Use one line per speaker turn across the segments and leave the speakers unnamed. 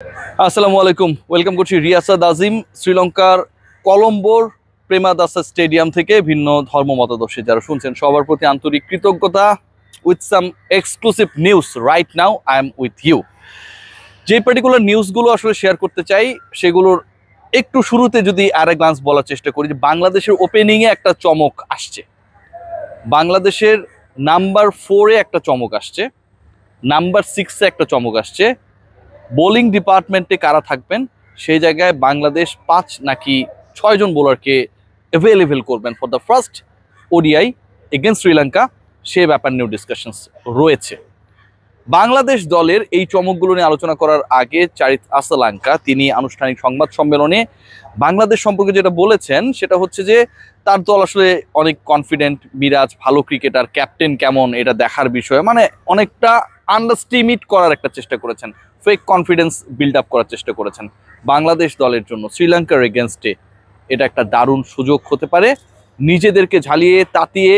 আসসালামু আলাইকুম, ওয়েলকাম করছি রিয়াসাদ আজিম শ্রীলঙ্কার কলম্বোর প্রেমাদাসা স্টেডিয়াম থেকে। ভিন্ন ধর্ম মতাদর্শী যারা শুনছেন সবার প্রতি আন্তরিক কৃতজ্ঞতা। With some exclusive news right now I am with you. যে পার্টিকুলার নিউজগুলো আসলে শেয়ার করতে চাই সেগুলোর একটু শুরুতে যদি আর গ্লান্স বলার চেষ্টা করি যে বাংলাদেশের ওপেনিংয়ে একটা চমক আসছে। বাংলাদেশের নাম্বার 4-এ একটা চমক আসছে, নাম্বার 6-এ একটা চমক আসছে। বোলিং ডিপার্টমেন্টে কারা থাকবেন সেই জায়গায় বাংলাদেশ 5 নাকি 6 জন বোলারকে অ্যাভেলেবেল করবেন for the first ODI against Sri Lanka, সে ব্যাপার নিয়েও ডিসকাশনস রয়েছে। বাংলাদেশ দলের এই চমকগুলো নিয়ে আলোচনা করার আগে চারিত আসালাঙ্কা তিনি আনুষ্ঠানিক সংবাদ সম্মেলনে বাংলাদেশ সম্পর্কে যেটা বলেছেন সেটা হচ্ছে যে তার দল আসলে অনেক কনফিডেন্ট, মিরাজ ভালো ক্রিকেটার, ক্যাপ্টেন কেমন এটা দেখার বিষয়, মানে অনেকটা আন্ডারস্টিমেট করার একটা চেষ্টা করেছেন, ফেক কনফিডেন্স বিল্ড আপ করার চেষ্টা করেছেন। বাংলাদেশ দলের জন্য শ্রীলঙ্কার এগেনস্টে এটা একটা দারুণ সুযোগ হতে পারে নিজেদেরকে ঝালিয়ে তাতিয়ে,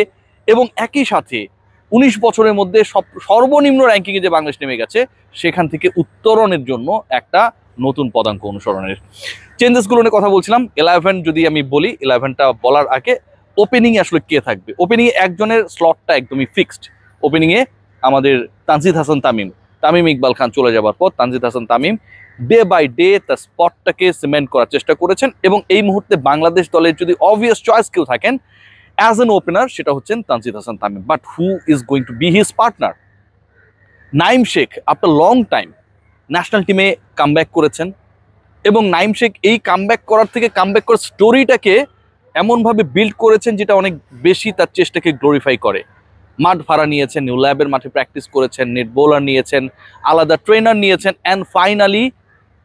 এবং একই সাথে 19 বছরের মধ্যে সর্বনিম্ন র্যাঙ্কিংয়ে যে বাংলাদেশ নেমে গেছে সেখান থেকে উত্তরণের জন্য একটা নতুন পদাঙ্ক অনুসরণের। চেঞ্জেসগুলো নিয়ে কথা বলছিলাম। 11 যদি আমি বলি, 11টা বলার আগে ওপেনিংয়ে আসলে কে থাকবে। ওপেনিংয়ে একজনের স্লটটা একদমই ফিক্সড। ওপেনিংয়ে আমাদের তানজিদ হাসান তামিম ইকবাল খান চলে যাবার পর Tanzid Hasan Tamim day by day তার স্পটটাকে সিমেন্ট করার চেষ্টা করেছেন, এবং এই মুহূর্তে বাংলাদেশ দলের যদি অবভিয়াস চয়েস কেউ থাকেন অ্যাজ এন ওপেনার সেটা হচ্ছেন Tanzid Hasan Tamim. But who is going to be his partner? Naim Sheikh after long time national টিমে কামব্যাক করেছেন, এবং নাইম শেখ এই কামব্যাক করার স্টোরিটাকে এমনভাবে বিল্ড করেছেন যেটা অনেক বেশি তার চেষ্টাকে গ্লোরিফাই করে। মাঠ ভাড়া নিয়েছেন, নিউ ল্যাবের মাঠে প্র্যাকটিস করেছেন, নেট বোলার নিয়েছেন, আলাদা ট্রেনার নিয়েছেন, অ্যান্ড ফাইনালি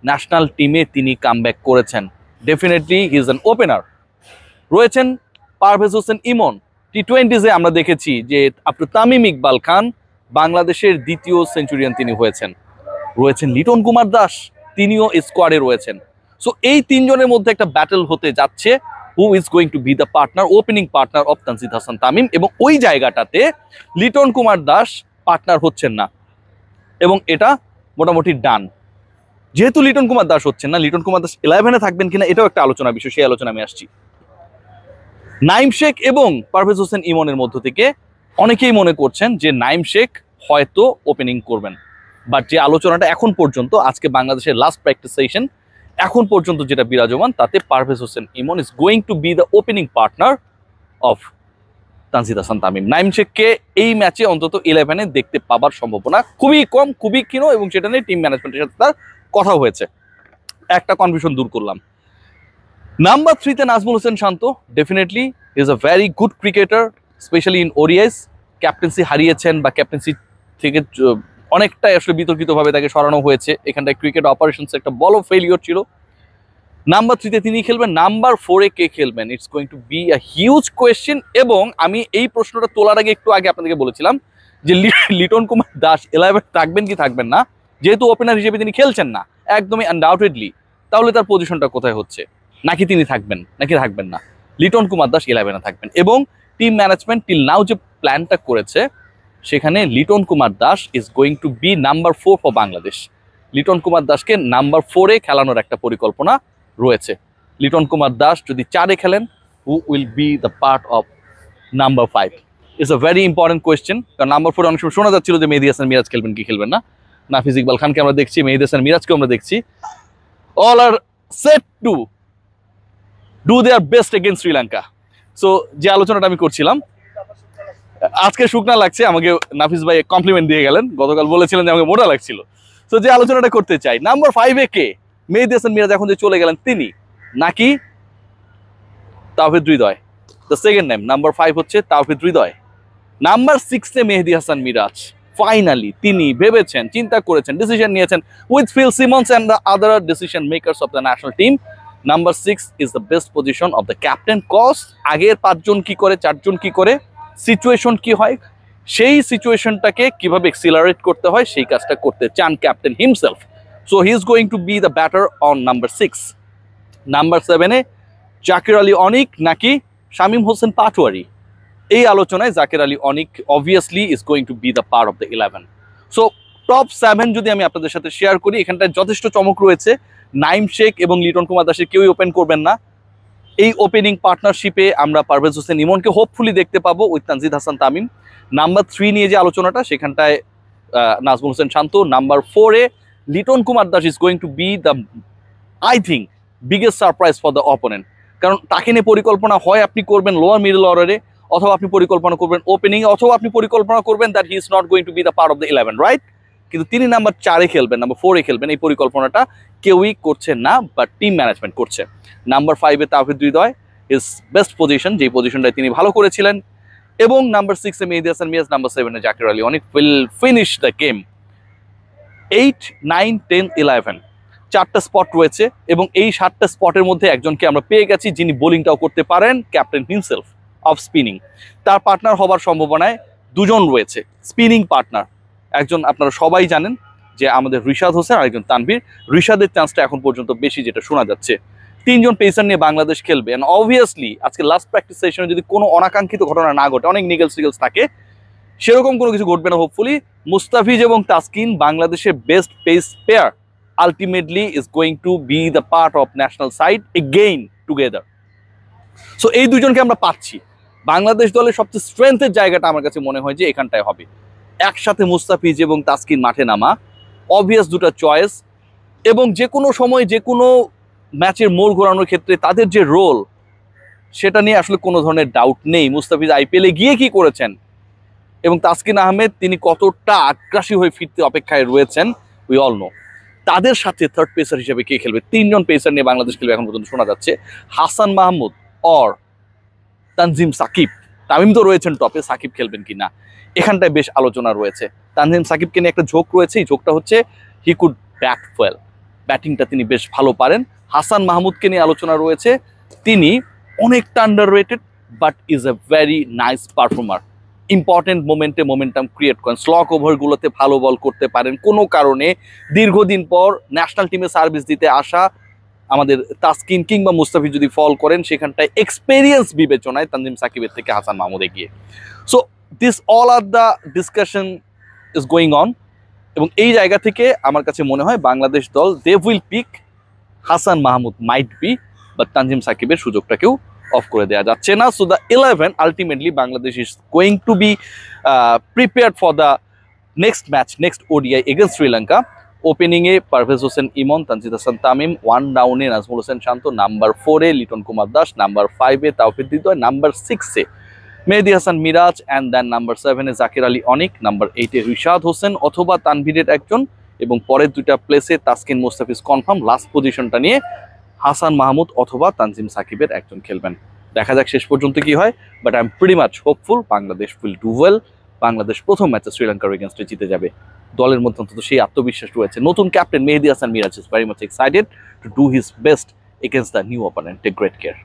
ন্যাশনাল টিমে তিনি কামব্যাক করেছেন। Definitely he is an opener. রয়েছেন পারভেজ হোসেন ইমন। টি20-তে আমরা দেখেছি যে আপনার তামিম ইকবাল খান বাংলাদেশের দ্বিতীয় সেঞ্চুরিয়ান তিনি হয়েছেন। রয়েছেন লিটন কুমার দাস, তিনিও স্কোয়াডে রয়েছেন। সো এই তিনজনের মধ্যে একটা ব্যাটল হতে যাচ্ছে, who is going to be the opening partner of Tanzid Hasan Tamim, এবং ওই জায়গাটাতে লিটন কুমার দাস পার্টনার হচ্ছেন না, এবং এটা মোটামুটি ডান। যেহেতু লিটন কুমার দাস হচ্ছেন না, লিটন কুমার দাস 11-এ থাকবেন কিনা এটাও একটা আলোচনার বিষয়, সেই আলোচনা আমি আসছি। নাইম শেখ এবং পারভেজ হোসেন ইমনের মধ্য থেকে অনেকেই মনে করছেন যে নাইম শেখ হয়তো ওপেনিং করবেন, বাট যে আলোচনাটা এখন পর্যন্ত আজকে বাংলাদেশের লাস্ট প্র্যাকটিস সেশন এখন পর্যন্ত যেটা বিরাজমান তাতে Parvez Hossain Emon is going to be the opening partner of Tanzid Hasan Tamim. Naim শেখকে এই ম্যাচে অন্তত 11-এ দেখতে পাবার সম্ভাবনা খুবই কম, খুবই ক্ষীণ, এবং সেটা নিয়ে টিম ম্যানেজমেন্টের সাথে তার কথা হয়েছে। একটা কনফিউশন দূর করলাম। নাম্বার 3-তে Najmul Hossain Shanto, definitely is a very good cricketer, specially in ODIs. Captaincy হারিয়েছেন বা ক্যাপ্টেন্সি থেকে অনেকটাই আসলে বিতর্কিতভাবে তাকে সরানো হয়েছে। এখানটায় ক্রিকেট অপারেশনস একটা বড় ফেলিওর ছিল। নাম্বার 3-তে তিনি খেলবেন। নাম্বার 4-এ কে খেলবেন, it's going to be a huge question. এবং আমি এই প্রশ্নটা তোলার আগে একটু আগে আপনাদেরকে বলেছিলাম যে লিটন কুমার দাস 11 থাকবেন কি থাকবেন না। যেহেতু ওপেনার হিসেবে তিনি খেলছেন না একদমই আনডাউটেডলি, তাহলে তার পজিশনটা কোথায় হচ্ছে, নাকি তিনি থাকবেন নাকি থাকবেন না। লিটন কুমার দাস 11-এ থাকবেন, এবং টিম ম্যানেজমেন্ট টিল নাও যে প্ল্যানটা করেছে সেখানে Liton Kumar Das is going to be number 4 for Bangladesh. Liton Kumar দাসকে নাম্বার 4-এ খেলানোর একটা পরিকল্পনা রয়েছে। লিটন কুমার দাস যদি 4-এ খেলেন, who will be the part of number 5? It's a very important question, কারণ নাম্বার 4 অনেক সময় শোনা যাচ্ছিল যে মেহেদী হাসান মিরাজ খেলবেন কি খেলবেন না। নাফিজ ইকবাল খানকে আমরা দেখছি, মেহেদী হাসান মিরাজকে আমরা দেখছি, all are set to do their best against Sri Lanka. So যে আলোচনাটা আমি করছিলাম, আজকে শুকনা লাগছে, আমাকে নাফিস ভাই কমপ্লিমেন্ট দিয়ে গেলেন, গতকাল বলেছিলেন যে আমাকে মোটা লাগছিল। সো যে আলোচনাটা করতে চাই, নাম্বার 5-এ কে? মেহেদী হাসান মিরাজ এখন যে চলে গেলেন তিনি, নাকি Towhid Hridoy? The second name number 5 হচ্ছে তাওহিদ হৃদয়। নাম্বার 6-এ মেহেদী হাসান মিরাজ ফাইনালি তিনি ভেবেছেন, চিন্তা করেছেন, ডিসিশন নিয়েছেন with Phil Simmons and the other decision makers of the national team. Number 6 is the best position of the captain. Cause আগের 5 জন কি করে, 4 জন কি করে, সিচুয়েশন কি হয়, সেই সিচুয়েশনটাকে কিভাবে এক্সিলারেট করতে হয় সেই কাজটা করতে চান captain himself. So he is going to be the batter on number 6। Number 7-এ জাকির আলী অনিক নাকি শামীম হোসেন পাটোয়ারি? এই আলোচনায় Jaker Ali Anik obviously is going to be the part of the 11। So top 7 যদি আমি আপনাদের সাথে শেয়ার করি, এখানটায় যথেষ্ট চমক রয়েছে। নাইম শেখ এবং লিটন কুমার দাসের কেউই ওপেন করবেন না। এই ওপেনিং পার্টনারশিপে আমরা পারভেজ হোসেন ইমনকে হোপফুলি দেখতে পাবো উইথ তানজিদ হাসান তামিম। নাম্বার 3 নিয়ে যে আলোচনাটা, সেখানটায় নাজমুল হোসেন শান্ত। নাম্বার 4-এ Liton Kumar Das is going to be the I think biggest surprise for the opponent. কারণ তাকে নিয়ে পরিকল্পনা হয় আপনি করবেন লোয়ার মিডল অর্ডারে, অথবা আপনি পরিকল্পনা করবেন ওপেনিং, অথবা আপনি পরিকল্পনা করবেন that he is not going to be the part of the 11, right? কিন্তু তিনি নাম্বার 4-এ খেলবেন, নাম্বার 4-এ খেলবেন, এই পরিকল্পনাটা কেউই করছে না, বাট টিম ম্যানেজমেন্ট করছে। নাম্বার 5-এ তাওহিদ হৃদয় ইজ বেস্ট পজিশন, যেই পজিশনটায় তিনি ভালো করেছিলেন। এবং নাম্বার 6-এ মেহেদী হাসান মিরাজ, নাম্বার 7-এ জাকির আলী অনেক উইল ফিনিশ দ্য গেম। 8, 9, 10, 11 4টা স্পট রয়েছে, এবং এই 7টা স্পটের মধ্যে একজনকে আমরা পেয়ে গেছি যিনি বোলিংটাও করতে পারেন, ক্যাপ্টেন হিমসেলফ অফ স্পিনিং। তার পার্টনার হবার সম্ভাবনায় 2জন রয়েছে স্পিনিং পার্টনার। একজন আপনারা সবাই জানেন যে আমাদের রিশাদ হোসেন, আরেকজন তানভীর। রিশাদের চান্সটা এখন পর্যন্ত বেশি, যেটা শোনা যাচ্ছে। 3জন পেসার নিয়ে বাংলাদেশ খেলবে, এন্ড অবভিয়াসলি আজকে লাস্ট প্র্যাকটিস সেশনে যদি কোনো অনাকাঙ্ক্ষিত ঘটনা না ঘটে, অনেক নিগেলস থাকে, সেরকম কোনো কিছু ঘটবে না হোপফুলি। মুস্তাফিজ এবং তাসকিন বাংলাদেশের best pace pair, ultimately is going to be the part of national side again together. So এই দুজনকে আমরা পাচ্ছি। বাংলাদেশ দলের সবচেয়ে স্ট্রেংথের জায়গাটা আমার কাছে মনে হয় যে এখানটায় হবে। একসাথে মুস্তাফিজ এবং তাসকিন মাঠে নামা অবভিয়াস দুটো চয়েস, এবং যে কোনো সময় যে কোনো ম্যাচের মোড় ঘোরানোর ক্ষেত্রে তাদের যে রোল, সেটা নিয়ে আসলে কোনো ধরনের ডাউট নেই। মুস্তাফিজ আইপিএলে গিয়ে কি করেছেন, এবং তাসকিন আহমেদ তিনি কতটা আগ্রাসী হয়ে ফিরতে অপেক্ষায় রয়েছেন, উই অল নো। তাদের সাথে থার্ড পেসার হিসেবে কে খেলবে? 3জন পেসার নিয়ে বাংলাদেশ খেলবে এখন পর্যন্ত শোনা যাচ্ছে। হাসান মাহমুদ অর তানজিম সাকিব। তামিম তো রয়েছেন টপে, সাকিব খেলবেন কিনা এখানটায় বেশ আলোচনা রয়েছে। তানজিম সাকিবকে নিয়ে একটা ঝোঁক রয়েছে, এই ঝোঁকটা হচ্ছে হি কুড ব্যাট ওয়েল, ব্যাটিংটা তিনি বেশ ভালো পারেন। হাসান মাহমুদকে নিয়ে আলোচনা রয়েছে, তিনি অনেকটা underrated but is a very nice performer. Important মোমেন্টে মোমেন্টাম ক্রিয়েট করেন, স্লক ওভারগুলোতে ভালো বল করতে পারেন। কোনো কারণে দীর্ঘদিন পর ন্যাশনাল টিমে সার্ভিস দিতে আসা আমাদের তাসকিন কিংবা মুস্তাফিজ যদি ফল করেন, সেখানটায় এক্সপেরিয়েন্স বিবেচনায় তানজিম সাকিবের থেকে হাসান মাহমুদ এগিয়ে। So this all are the discussion is going on, এবং এই জায়গা থেকে আমার কাছে মনে হয় বাংলাদেশ দল they will pick Hasan Mahmud might be, but Tanzim সাকিবের সুযোগটাকেও অফ করে দেওয়া যাচ্ছে না। So the 11 ultimately Bangladesh is going to be prepared for the next match, next ODI against Sri Lanka. ওপেনিংয়ে পারভেজ হোসেন ইমন, তানজিদ হাসান তামিম, 1 ডাউনে নাজমুল হোসেন শান্ত, নাম্বার 4-এ লিটন কুমার দাস, নাম্বার 5-এ তাওহিদ হৃদয়, নাম্বার 6-এ মেহেদী Hasan Miraz, and then number 7-এ জাকির আলী অনিক, নাম্বার 8-এ রিশাদ হোসেন অথবা তানভীরের একজন, এবং পরের 2টা প্লেসে তাসকিন মুস্তাফিজ কনফার্ম। লাস্ট পজিশনটা নিয়ে হাসান মাহমুদ অথবা তানজিম সাকিবের একজন খেলবেন। দেখা যাক শেষ পর্যন্ত কি হয়, but I am pretty much hopeful Bangladesh will do well. Bangladesh প্রথম ম্যাচে শ্রীলঙ্কার এগেনস্টে জিতে যাবে। দলের মধ্যে অন্তত সেই আত্মবিশ্বাস রয়েছে। নতুন captain Mehedi Hasan Miraj is very much excited to do his best against the new opponent. Take great care.